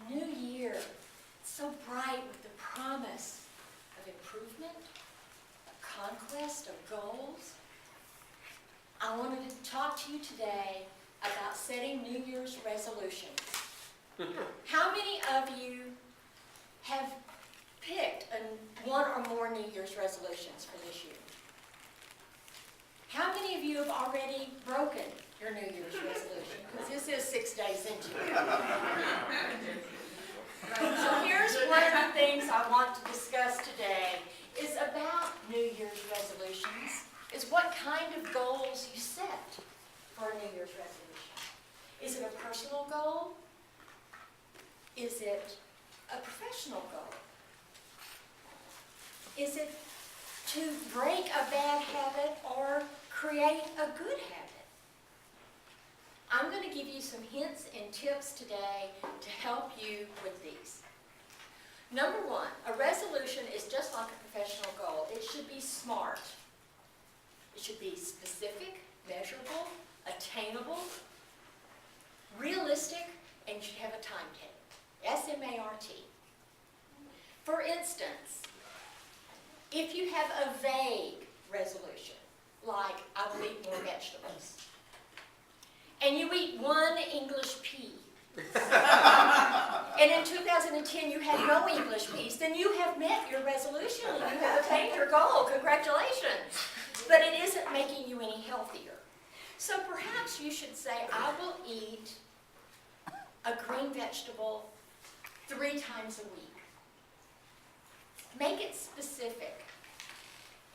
new year, it's so bright with the promise of improvement, of conquest, of goals. I wanted to talk to you today about setting New Year's resolutions. How many of you have picked one or more New Year's resolutions for this year? How many of you have already broken your New Year's resolution? Because this is 6 days into it. So here's one of the things I want to discuss today is about New Year's resolutions, is what kind of goals you set for a New Year's resolution. Is it a personal goal? Is it a professional goal? Is it to break a bad habit or create a good habit? I'm going to give you some hints and tips today to help you with these. Number one, a resolution is just like a professional goal. It should be SMART. It should be specific, measurable, attainable, realistic, and you should have a timetable. S-M-A-R-T. For instance, if you have a vague resolution, like I will eat more vegetables, and you eat one English pea, and in 2010 you had no English peas, then you have met your resolution and you have attained your goal. Congratulations. But it isn't making you any healthier. So perhaps you should say, I will eat a green vegetable 3 times a week. Make it specific.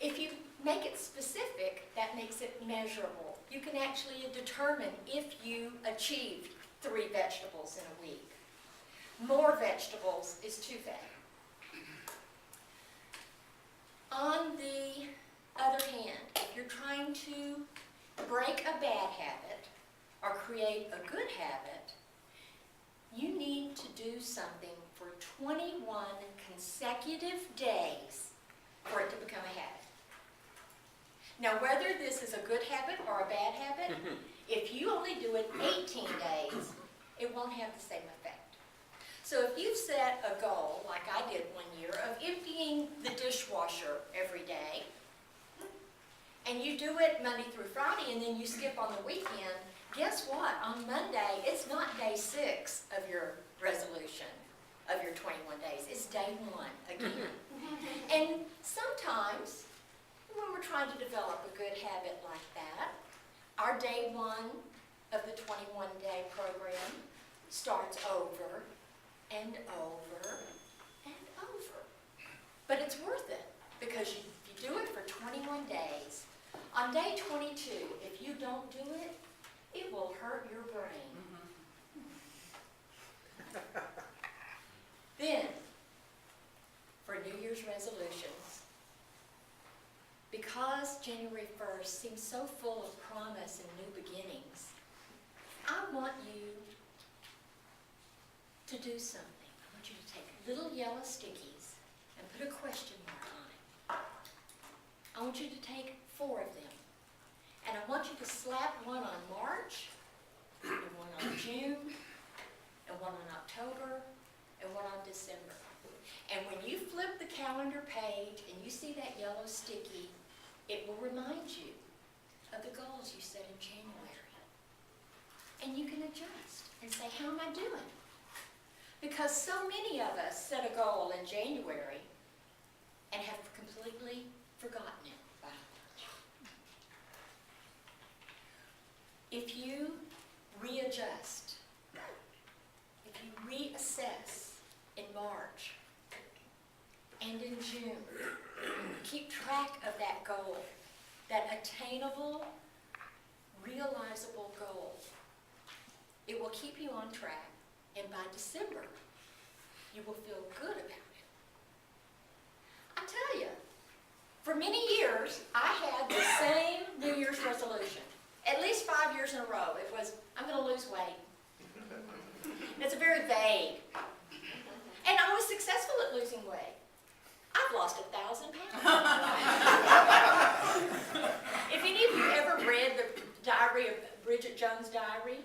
If you make it specific, that makes it measurable. You can actually determine if you achieved 3 vegetables in a week. More vegetables is too vague. On the other hand, if you're trying to break a bad habit or create a good habit, you need to do something for 21 consecutive days for it to become a habit. Now, whether this is a good habit or a bad habit, if you only do it 18 days, it won't have the same effect. So if you've set a goal, like I did one year, of emptying the dishwasher every day, and you do it Monday through Friday, and then you skip on the weekend, guess what? On Monday, it's not day 6 of your resolution, of your 21 days. It's day 1 again. And sometimes, when we're trying to develop a good habit like that, our day 1 of the 21-day program starts over and over and over. But it's worth it, because you do it for 21 days. On day 22, if you don't do it, it will hurt your brain. Then, for New Year's resolutions, because January 1st seems so full of promise and new beginnings, I want you to do something. I want you to take little yellow stickies and put a question mark on it. I want you to take 4 of them. And I want you to slap one on March, and one on June, and one on October, and one on December. And when you flip the calendar page and you see that yellow sticky, it will remind you of the goals you set in January. And you can adjust and say, how am I doing? Because so many of us set a goal in January and have completely forgotten it by March. If you readjust, if you reassess in March and in June, keep track of that goal, that attainable, realizable goal, it will keep you on track, and by December, you will feel good about it. I tell you, for many years, I had the same New Year's resolution. At least 5 years in a row. It was, I'm going to lose weight. It's very vague. And I was successful at losing weight. I've lost 1,000 pounds. If any of you ever read the diary of Bridget Jones' diary,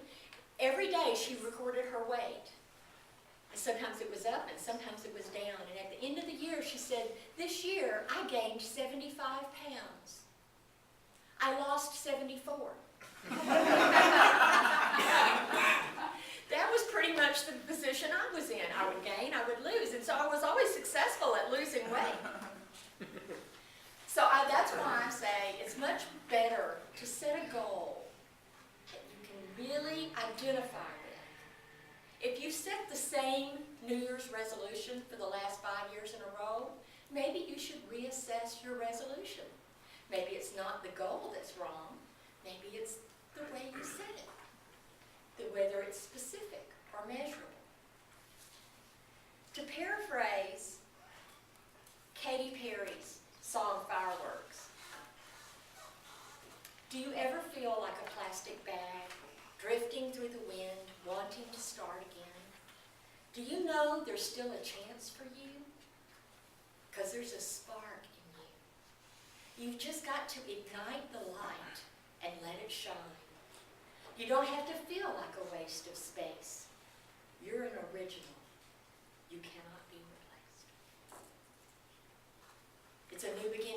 every day she recorded her weight. sometimes it was up and sometimes it was down. And at the end of the year, she said, this year I gained 75 pounds. I lost 74. That was pretty much the position I was in. I would gain, I would lose. And so I was always successful at losing weight. So that's why I say it's much better to set a goal that you can really identify with. If you set the same New Year's resolution for the last 5 years in a row, maybe you should reassess your resolution. Maybe it's not the goal that's wrong. Maybe it's the way you set it, whether it's specific or measurable. To paraphrase Katy Perry's song Fireworks, do you ever feel like a plastic bag drifting through the wind, wanting to start again? Do you know there's still a chance for you? Because there's a spark in you. You've just got to ignite the light and let it shine. You don't have to feel like a waste of space. You're an original. You cannot be replaced. It's a new beginning.